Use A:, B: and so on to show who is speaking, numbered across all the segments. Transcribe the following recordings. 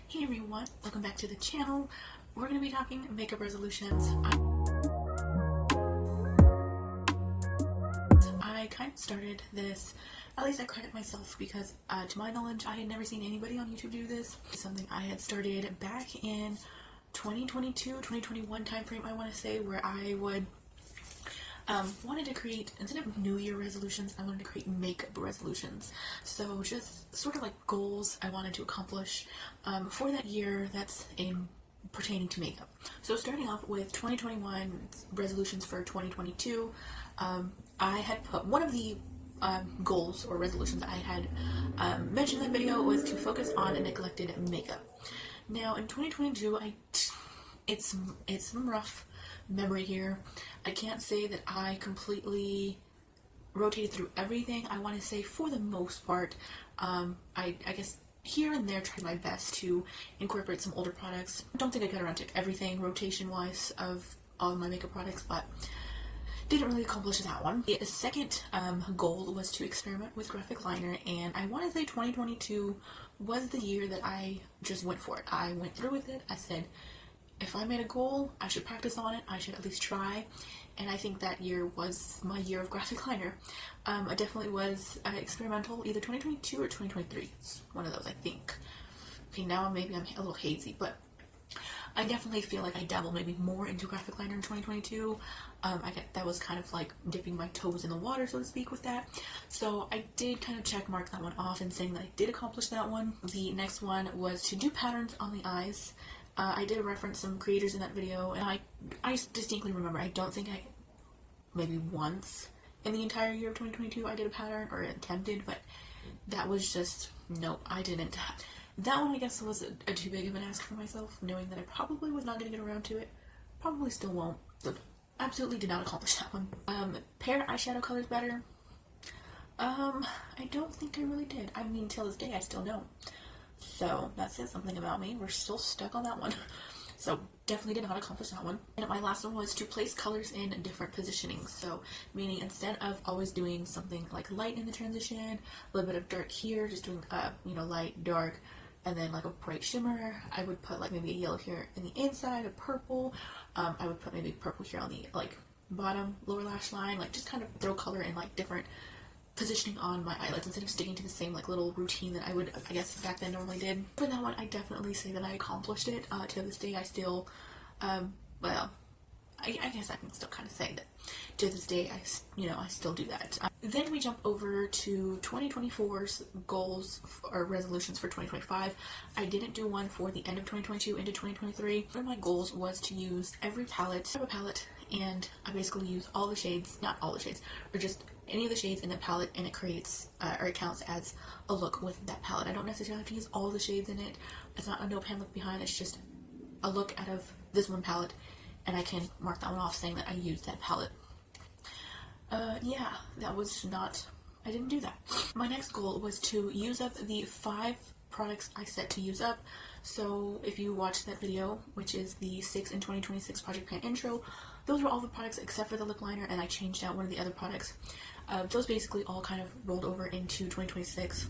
A: Hey everyone, welcome back to the channel. We're going to be talking makeup resolutions. I kind of started this, at least I credit myself, because to my knowledge I had never seen anybody on YouTube do this. It's something I had started back in 2022, 2021 timeframe, I want to say, where I would wanted to create, instead of New Year resolutions, I wanted to create makeup resolutions. So just sort of like goals I wanted to accomplish for that year that's pertaining to makeup. So starting off with 2021 resolutions for 2022, I had put one of the goals or resolutions I had mentioned in that video was to focus on neglected makeup. Now in 2022, it's some rough memory here. I can't say that I completely rotated through everything. I want to say for the most part, I guess here and there tried my best to incorporate some older products. I don't think I got around to everything rotation wise of all of my makeup products, but didn't really accomplish that one. The second goal was to experiment with graphic liner, and I want to say 2022 was the year that I just went for it. I went through with it. I said, if I made a goal, I should practice on it. I should at least try. And I think that year was my year of graphic liner. It definitely was experimental, either 2022 or 2023. It's one of those, I think. Okay, now maybe I'm a little hazy, but I definitely feel like I dabbled maybe more into graphic liner in 2022. That was kind of like dipping my toes in the water, so to speak, with that. So I did kind of check mark that one off and saying that I did accomplish that one. The next one was to do patterns on the eyes. I did reference some creators in that video, and I distinctly remember, I don't think maybe once in the entire year of 2022 I did a pattern, or attempted, but that was just, no, I didn't. That one I guess was a too big of an ask for myself, knowing that I probably was not going to get around to it. Probably still won't. So absolutely did not accomplish that one. Pair eyeshadow colors better. I don't think I really did. I mean, till this day I still don't. So that says something about me. We're still stuck on that one. So definitely did not accomplish that one. And my last one was to place colors in different positionings. So meaning instead of always doing something like light in the transition, a little bit of dark here, just doing light, dark, and then like a bright shimmer, I would put like maybe a yellow here in the inside, a purple. I would put maybe purple here on the like bottom lower lash line, like just kind of throw color in like different positioning on my eyelids instead of sticking to the same like little routine that I would, I guess, back then normally did. For that one, I definitely say that I accomplished it. To this day, I still, well, I guess I can still kind of say that to this day, I still do that. Then we jump over to 2024's goals or resolutions for 2025. I didn't do one for the end of 2022 into 2023. One of my goals was to use every palette, and I basically use all the shades, not all the shades, or just any of the shades in the palette, and it creates, or it counts as a look with that palette. I don't necessarily have to use all the shades in it. It's not a no pan left behind, it's just a look out of this one palette, and I can mark that one off saying that I used that palette. Yeah, that was not, I didn't do that. My next goal was to use up the 5 products I set to use up. So if you watched that video, which is the 6 in 2026 Project Pan intro, those were all the products except for the lip liner, and I changed out one of the other products. Those basically all kind of rolled over into 2026.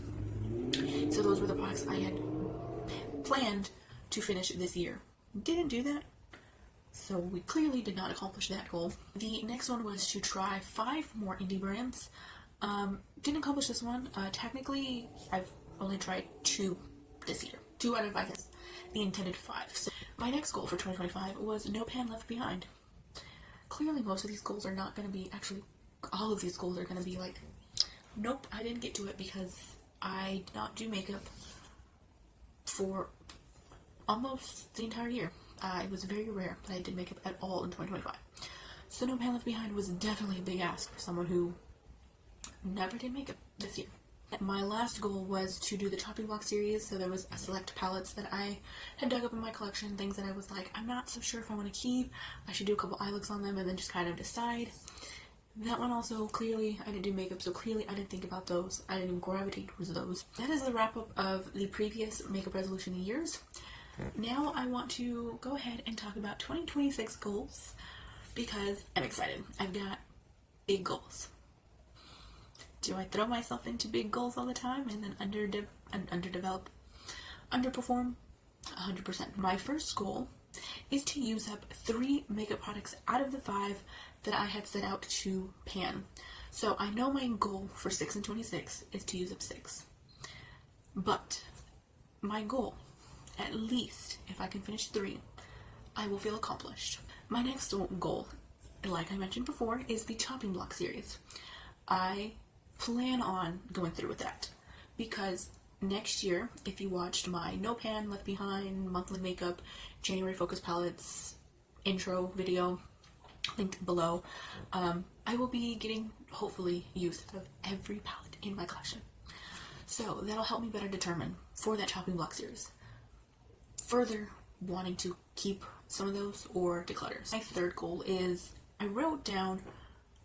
A: So those were the products I had planned to finish this year. Didn't do that. So we clearly did not accomplish that goal. The next one was to try 5 more indie brands. Didn't accomplish this one. Technically, I've only tried 2 this year. 2 out of, I guess, the intended 5. So my next goal for 2025 was no pan left behind. Clearly most of these goals are not going to be, actually all of these goals are going to be like, nope, I didn't get to it because I did not do makeup for almost the entire year. It was very rare that I did makeup at all in 2025. So no pan left behind was definitely a big ask for someone who never did makeup this year. My last goal was to do the chopping block series, so there was a select palettes that I had dug up in my collection, things that I was like, I'm not so sure if I want to keep, I should do a couple eye looks on them and then just kind of decide. That one also, clearly, I didn't do makeup, so clearly I didn't think about those. I didn't even gravitate towards those. That is the wrap up of the previous makeup resolution years. Now I want to go ahead and talk about 2026 goals because I'm excited. I've got big goals. Do I throw myself into big goals all the time and then underperform? 100%. My first goal is to use up 3 makeup products out of the 5 that I had set out to pan. So I know my goal for 6 and 26 is to use up 6. But my goal, at least if I can finish 3, I will feel accomplished. My next goal, like I mentioned before, is the chopping block series. I plan on going through with that because next year, if you watched my No Pan, Left Behind, monthly makeup, January focus palettes intro video, linked below, I will be getting, hopefully, use of every palette in my collection. So that'll help me better determine for that chopping block series further wanting to keep some of those or declutter. My third goal is I wrote down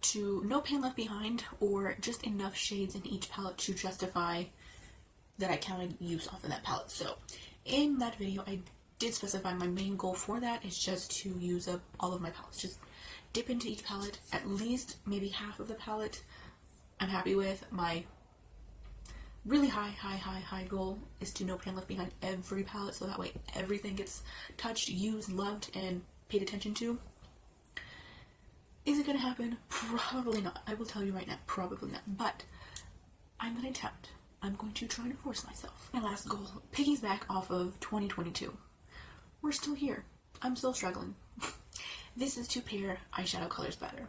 A: to no pan left behind or just enough shades in each palette to justify that I counted use off of that palette. So in that video I did specify my main goal for that is just to use up all of my palettes. Just dip into each palette, at least maybe half of the palette I'm happy with. My really high goal is to no pan left behind every palette, so that way everything gets touched, used, loved, and paid attention to. Is it going to happen? Probably not. I will tell you right now, probably not. But I'm going to attempt. I'm going to try to force myself. My last goal piggyback off of 2022. We're still here. I'm still struggling. This is to pair eyeshadow colors better.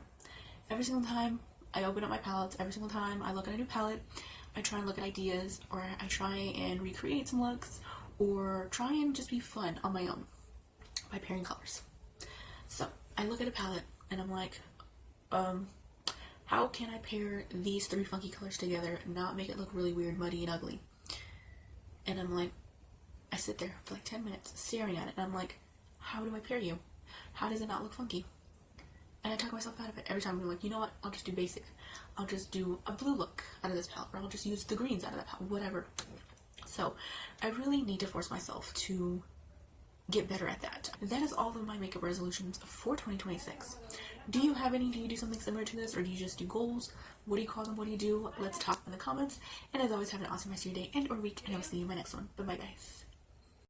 A: Every single time I open up my palettes, every single time I look at a new palette, I try and look at ideas, or I try and recreate some looks, or try and just be fun on my own by pairing colors. So I look at a palette and I'm like, how can I pair these 3 funky colors together and not make it look really weird, muddy, and ugly? And I'm like, I sit there for like 10 minutes staring at it and I'm like, how do I pair you? How does it not look funky? And I talk myself out of it every time. I'm like, you know what, I'll just do basic. I'll just do a blue look out of this palette, or I'll just use the greens out of that palette, whatever. So I really need to force myself to get better at that. That is all of my makeup resolutions for 2026. Do you have any? Do you do something similar to this, or do you just do goals? What do you call them? What do you do? Let's talk in the comments. And as always, have an awesome rest of your day and or week, and I will see you in my next one. Bye bye, guys.